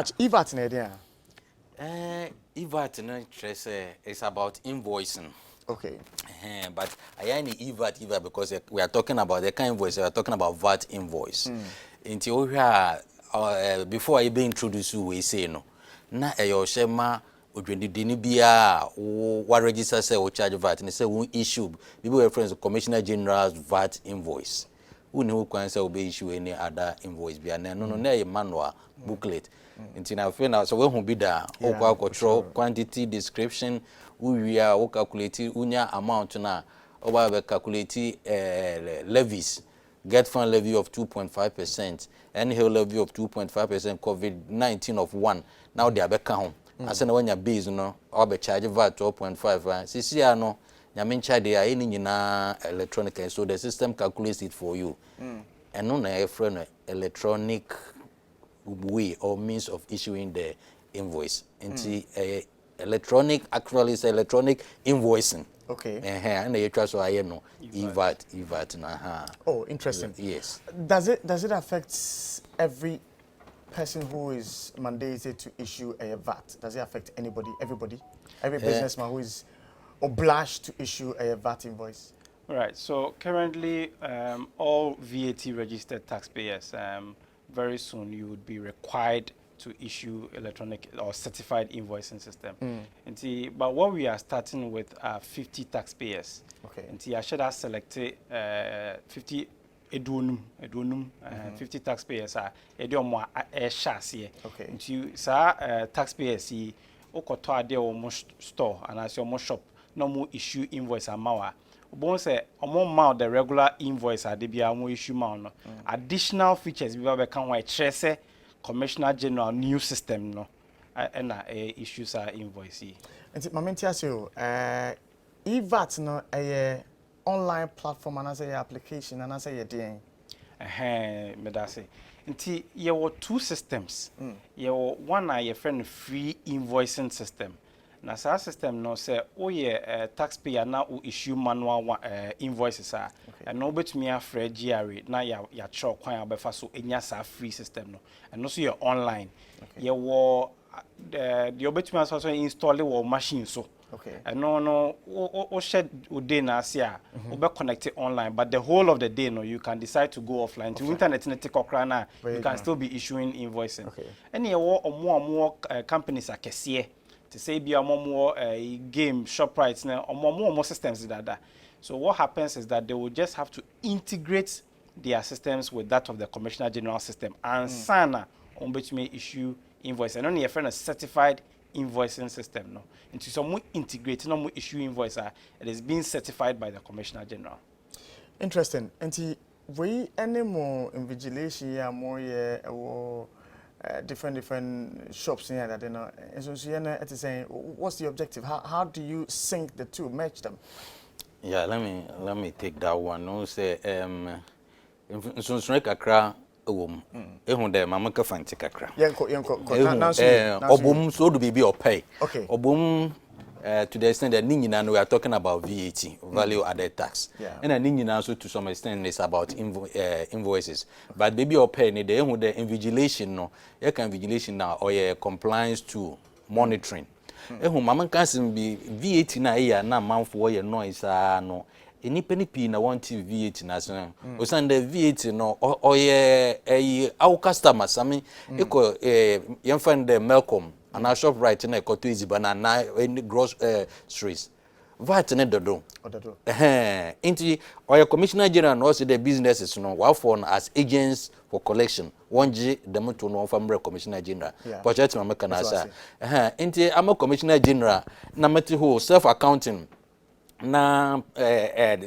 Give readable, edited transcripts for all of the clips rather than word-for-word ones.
At E-Vat in idea. E-Vat is about invoicing. Okay. But I any E-Vat because we are talking about the kind invoice, we are talking about VAT invoice. Until we are before I be introduced you, we say no. Na your shema udwendini bia what register say or charge VAT and say we issue people reference Commissioner General's VAT invoice. Who can say we issue any other invoice bia no manual booklet. Until now feel now so when be there or control quantity description we are calculate unya amount na over calculate levies get fund levy of 2.5% and hill levy of 2.5% COVID-19 of 1 now they are back home as when your base no or be charge VAT 12.5 CCR no nyamin charge they are any nyina electronic so the system calculates it for you and no na electronic way or means of issuing the invoice into electronic actually is electronic invoicing. Okay. And the trust so I know E-Vat Oh, interesting. Yes. Does it affect every person who is mandated to issue a VAT? Does it affect everybody, every businessman who is obliged to issue a VAT invoice? Right. So currently, all VAT registered taxpayers, very soon you would be required to issue electronic or certified invoicing system. But what we are starting with are 50 taxpayers. Okay. I should have selected 50 edunum 50 taxpayers are more chassis. Okay. Taxpayers see okoto ade o store and as your shop no more issue invoice amawa. Bon say amount the regular invoice ade bia mo issue ma additional features we be can why say Commissioner General new system no and issues are invoice. And mamenti asio E-Vat no online platform and as a application and as a day. Me da say. Nti ye were two systems. Ye were one your friend free invoicing system. Na sa system no say taxpayer na o issue manual invoices are and no betumi afre GRA na ya tro kwan abefa so enya sa free system no and also your online ye wo the obetumi so install your machine so and no shed day na sia we connect it online but the whole of the day no you can decide to go offline to internet na take okra na you can still be issuing invoicing and ye wo more companies akese to say be a more game shop rights now or more systems that. So what happens is that they will just have to integrate their systems with that of the Commissioner General system and sana on which may issue invoice and only a friend a certified invoicing system no into some integrate no more issue invoice it is being certified by the Commissioner General. Interesting. And we any more invigilation more different shops here that and so it is saying what's the objective? How do you sync the two, match them? Yeah, let me take that one. No say so kakra ehun de mama ka fanti kakra. Yenko obum so do be or pay. Okay. Obum to the extent that Ningina we are talking about VAT, value added tax. And Ningina also to some extent is about invoices. But baby or pay ni de the invigilation no, you can invigilation now or compliance to monitoring. Mama can be VAT na man for your noise no. Any penny na want VAT na so. Osande VAT no or our customers I mean equal you find the Malcolm and our shop right in a got easy banana in gross streets. VAT ne dodo. Into or Commissioner General and also the businesses no what for as agents for collection. 1G them to know from Commissioner General. But that's my mechanism. Into I'm a Commissioner General na meti who self accounting. Na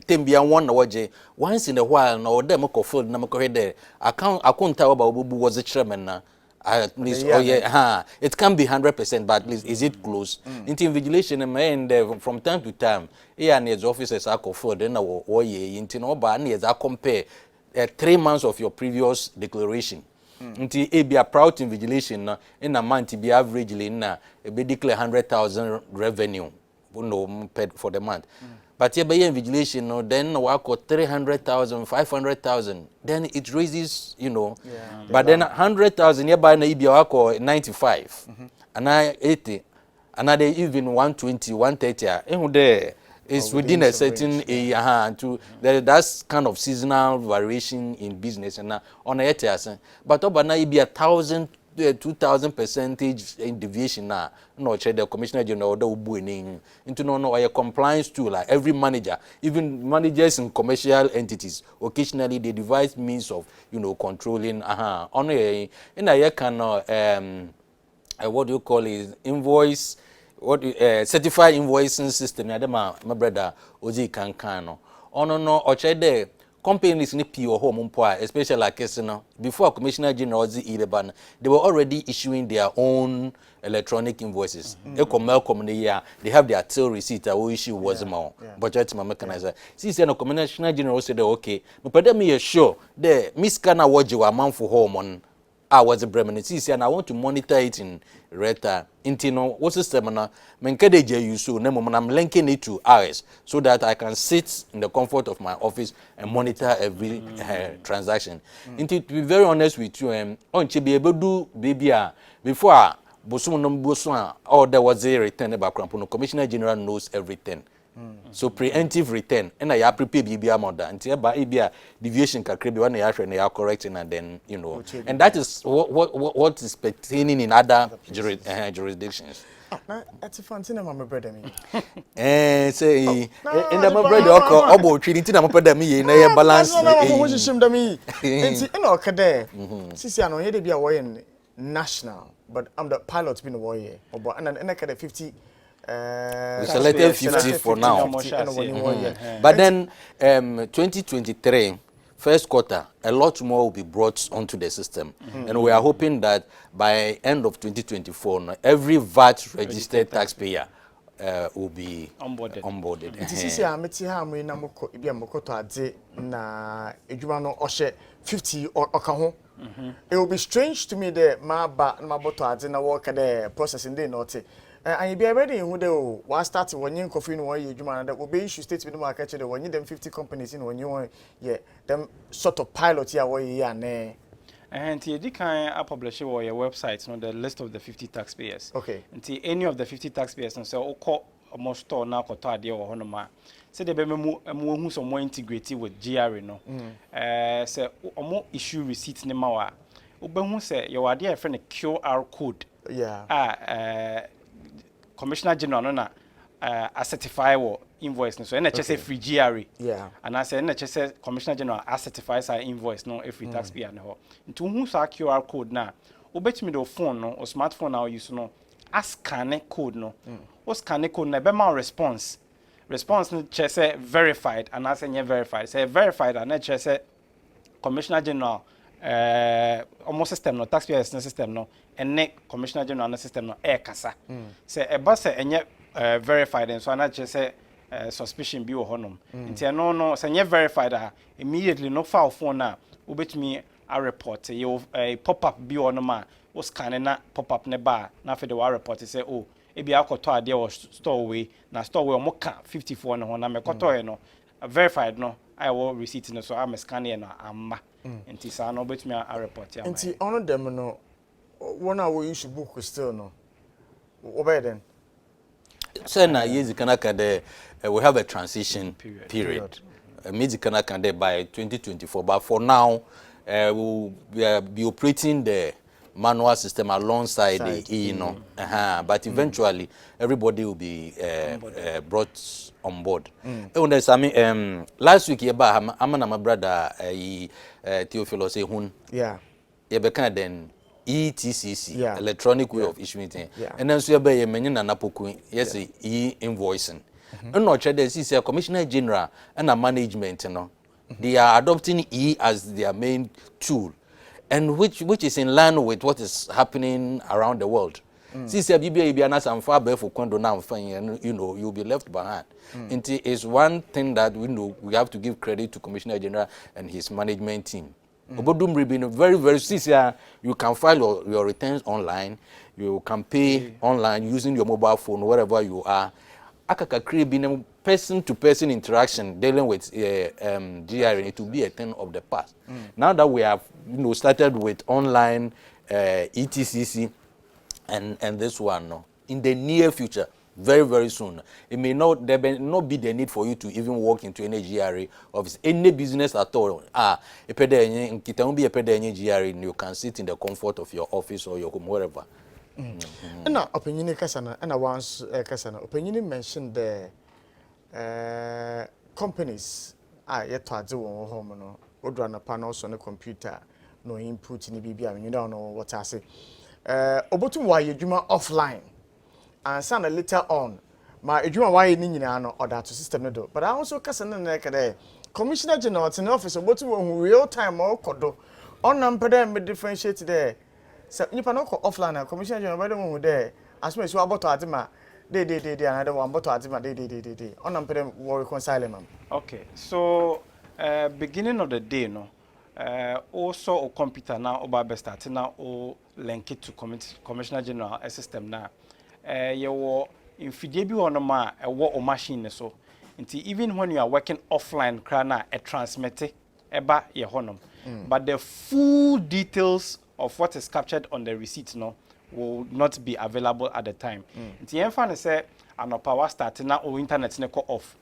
tembia one na waje once in a while na dem ko field na ko head account ba obubu was the chairman na at least it can be 100% but at least is it close into invigilation and from time to time and his officers are ko field na wo ye into no ba na is compare 3 months of your previous declaration into e be a proud invigilation na in a month be averagely na be declare 100,000 revenue no paid for the month. but yeah, by invigilation, no, then work or 300,000, 500,000, then it raises, you know. Yeah. But then 100,000, yeah, by na work or 95, and I 80, another even 120, 130, and there is within a certain area to that's kind of seasonal variation in business and on a year, but over now it be 1,000. 2,000 percentage in deviation now. No, the commissioner general that will be into no a compliance tool. Like every manager, even managers in commercial entities, occasionally they devise means of controlling. On a in a year can what do you call it, invoice, what certified invoicing system. Yeah, my brother Ozi Kankano. Oh no, there. Companies ni pure home especially like before Commissioner General E-Vat, they were already issuing their own electronic invoices. They have their till receipt that we issue was more budget mechanizer. Since the Commissioner General said okay, but me sure the Miss Kana Waji amount for home on was a Bremen. And I want to monitor it in Reta. Intino, what system na menkedeje you so I'm linking it to ours so that I can sit in the comfort of my office and monitor every transaction. To be very honest with you, on be able to do baby before or there was a return background. Commissioner General knows everything. So preemptive return, and I prepare BBA model until by EBA deviation can create one year and they are correcting, and then and that is what is pertaining in other jurisdictions. That's a fun thing, my brother. Say, and my brother, about treating my brother, me, and I balance. National, but I'm the pilot's been a warrior, and I can 50. We selected 50 for now. But then 2023 first quarter a lot more will be brought onto the system, and we are hoping that by end of 2024 every VAT registered taxpayer will be onboarded. This is a metiha me na moko ibi amokoto ade na edwuma no ohye 50 oka ho. It will be strange to me that my boto ade na work the processing day not. And be already who they will start when you coffee no way you man that will be issue state with the market the when you them 50 companies in when you want them sort of pilot here where you are and you can publish your website the list of the 50 taxpayers. Okay. Until any of the 50 taxpayers and so call almost store now ko idea or honoma. Say they be who some more integrated with GRE no. Say omo issue receipt ne mawa. Obehu say your idea friend a QR code. Yeah. Commissioner General na a certify wo invoice no so NHS free GRE. Yeah. And I say NHS Commissioner General a certifies our invoice no every taxpayer no. Into who sa QR code na obetimi do phone no or smartphone now use no scan code no. O scan code na be ma response no say verified and I say verified. Say verified and NHS Commissioner General almost system no taxpayer system no and Commissioner General no system no kasa say e ba say enye verified and so na say suspicion bi wo honom ntia no say enye verified immediately no file phone na obetumi a report a pop up bi wonom a wo scan na pop up ne ba na fe de wa report say oh e bi akoto ade wo store we na store we mo ka 54 no ho na me koto e no verified no I will receipt no so am scan e na amma nti sa no betumi a report ya nti on them no one our issue book still no obey then so na years kanaka there we have a transition period. Mid kanaka there by 2024 but for now we will be operating the manual system alongside the but eventually everybody will be brought on board. Last week I'm my brother Theophilo say yeah then ETCC electronic way of issuing thing and then so be menyin na napoku yes e-invoicing and no check this Commissioner General and a management they are adopting as their main tool and which is in line with what is happening around the world. Since you'll be left behind. It is one thing that we have to give credit to Commissioner General and his management team. Very, very sincere. You can file your returns online. You can pay online using your mobile phone, wherever you are. person-to-person interaction dealing with GRN, it will be a thing of the past. Now that we have started with online ETCC and this one, no, in the near future, very, very soon, there may not be the need for you to even walk into any GRA office, any business at all. You can sit in the comfort of your office or your home, wherever. And now, opinion kasana, and I once kasana, opinion mentioned the companies yet to do home, no, would run a panel on a computer, no input in the BBM, you don't know what I say. Obotu why you do offline. And son later on, my edwuma why ni nyina no order to system no do. But I also kasa na na kade Commissioner General in office obotu who real time or kodo. On nampede me differentiate there. So nipa no ko offline na Commissioner General by dem there. As me so about adima dey another one about adima dey. On nampede we reconcile am. Okay. So beginning of the day no also a computer now oba be start now o link it to Commissioner General system now. You infidie bi on ma a machine so nti even when you are working offline krana a transmit eba ye honum but the full details of what is captured on the receipt no will not be available at the time nti emfa ne say anopa wa start na o internet ne ko off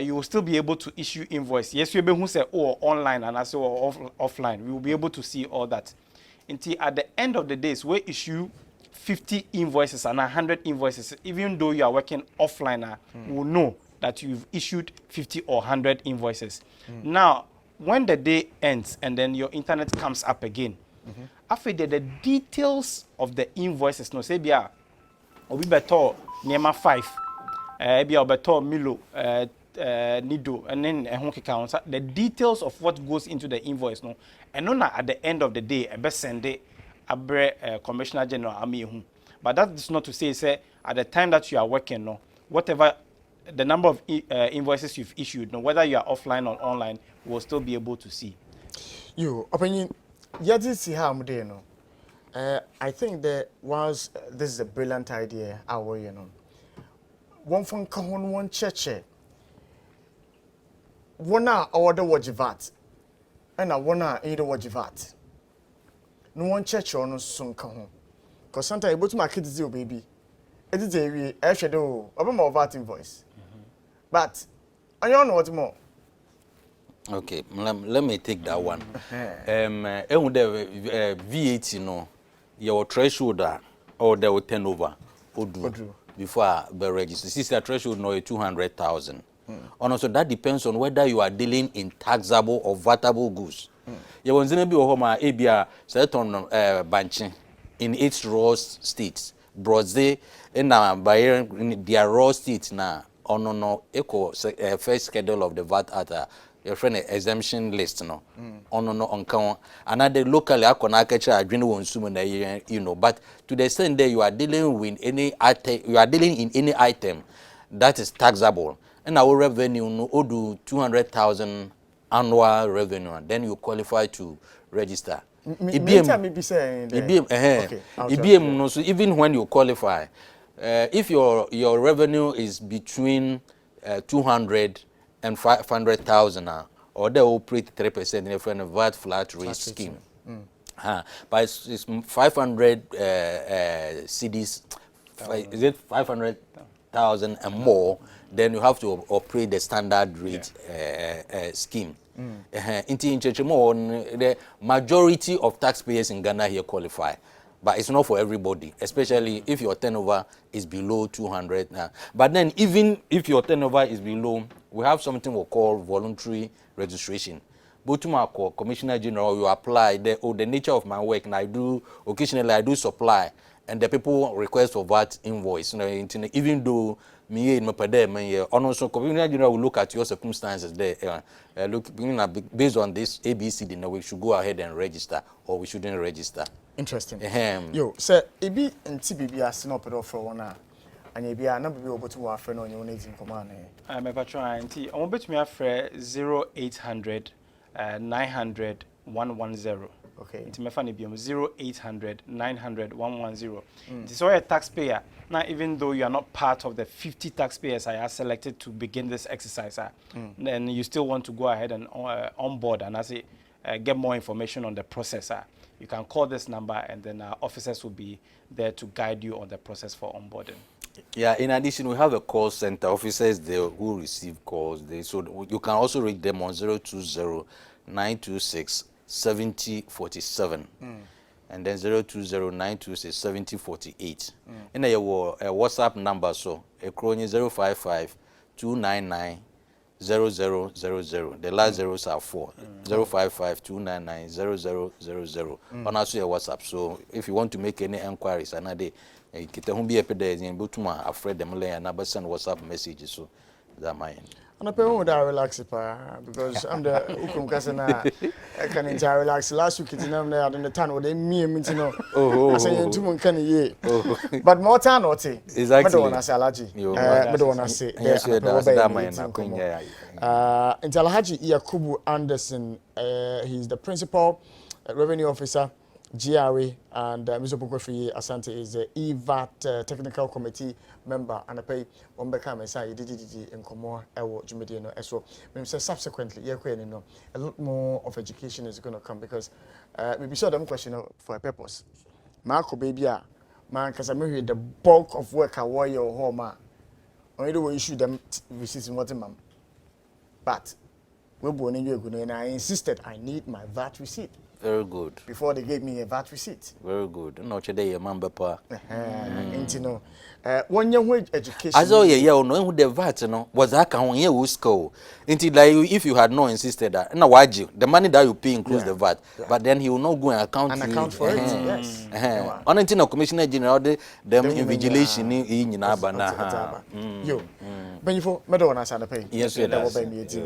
you will still be able to issue invoice. Yes, you be who say online and as offline. We will be able to see all that. Until at the end of the days, we issue 50 invoices and 100 invoices. Even though you are working offline, we will know that you've issued 50 or 100 invoices. Now, when the day ends and then your internet comes up again, after the details of the invoices, no say bia obi beto Nema 5, bia beto Milo. Nido and then the details of what goes into the invoice no and then at the end of the day a best send it a Commissioner General but that is not to say at the time that you are working no whatever the number of invoices you've issued no whether you are offline or online we will still be able to see you opinion yet see how I'm doing no I think that was this is a brilliant idea our you know one phone kahon one church Wana order what E-Vat, and I wanna either what E-Vat. No one church or no soon come home. Cause sometimes you go to my kids zero baby. It is a shadow of more VAT invoice. But I don't know what more. Okay, let me take that one. VAT no, your threshold or the turnover would before the register. Sister threshold no 200,000. And also that depends on whether you are dealing in taxable or vatable goods. You want to be a ABR certain banking in its raw states. Brazil in their raw states now on no echo first schedule of the VAT at your friend exemption list no on count another locally you know but to the extent that you are dealing with any item you are dealing in any item that is taxable. And our revenue no do 200,000 annual revenue, then you qualify to register. EBM so even when you qualify, if your revenue is between 200 and 500,000, or they operate 3% in a VAT flat rate scheme. But it's 500 CDs. Is it 500,000 and more? Then you have to operate the standard rate scheme. The majority of taxpayers in Ghana here qualify, but it's not for everybody, especially if your turnover is below 200 now. But then even if your turnover is below, we have something we call voluntary registration. But to my Commissioner General, you apply the nature of my work, and occasionally I do supply, and the people request for VAT invoice. Even though me in my also Commissioner General will look at your circumstances there. Based on this ABC, then we should go ahead and register, or we shouldn't register. Interesting. Yo, sir, ebi NTBB as no pedo for one and you be a number be able to our friend on your needs in command. I'm a trying to I'm bet me after 0800 900 110. Okay. Nti me fa ne biom 0800 900 110. So you're a taxpayer. Now, even though you are not part of the 50 taxpayers I have selected to begin this exercise, then you still want to go ahead and onboard and as get more information on the process. You can call this number and then our officers will be there to guide you on the process for onboarding. Yeah, in addition, we have a call center officers there who receive calls. So you can also reach them on 020-926-7047. And then 020-926-7048. And then your WhatsApp number, so a crony 055-299-0000. The last zeros are 4. 055-299-0000. On also your WhatsApp. So if you want to make any enquiries, another kita hu bi epede yin botuma afred dem le na send WhatsApp messages so that mine. And I pay more that relax because I'm the ukum kasana I can entire relax last week it's them there in the town where they me know. I say you two can ye. But more time or tea. Exactly. Don't wanna say allergy. Don't wanna say that mine na Until Alhaji Yakubu Anderson, he's the principal revenue officer GRA, and Mr. Pokofi Asante is the E-Vat technical committee member, and I pay one become a say did in Comor Ewo Jumediano as well. Subsequently, a lot more of education is going to come because maybe saw them question for a purpose. Marco baby, man, because I'm the bulk of work I wear your home, only the way issue them receipts in what ma'am. But we're born in you, and I insisted I need my VAT receipt. Very good. Before they gave me a VAT receipt. Very good. No today your man bepa. Intino. One young wage education. As all yeah, no who the VAT no was that can here who school. Until like if you had not insisted that no why the money that you pay includes the VAT, but then he will not go and account for it. Yes. On until Commissioner General them invigilation in Yinaba na. Yo. But you for medal on us and pay. Yes,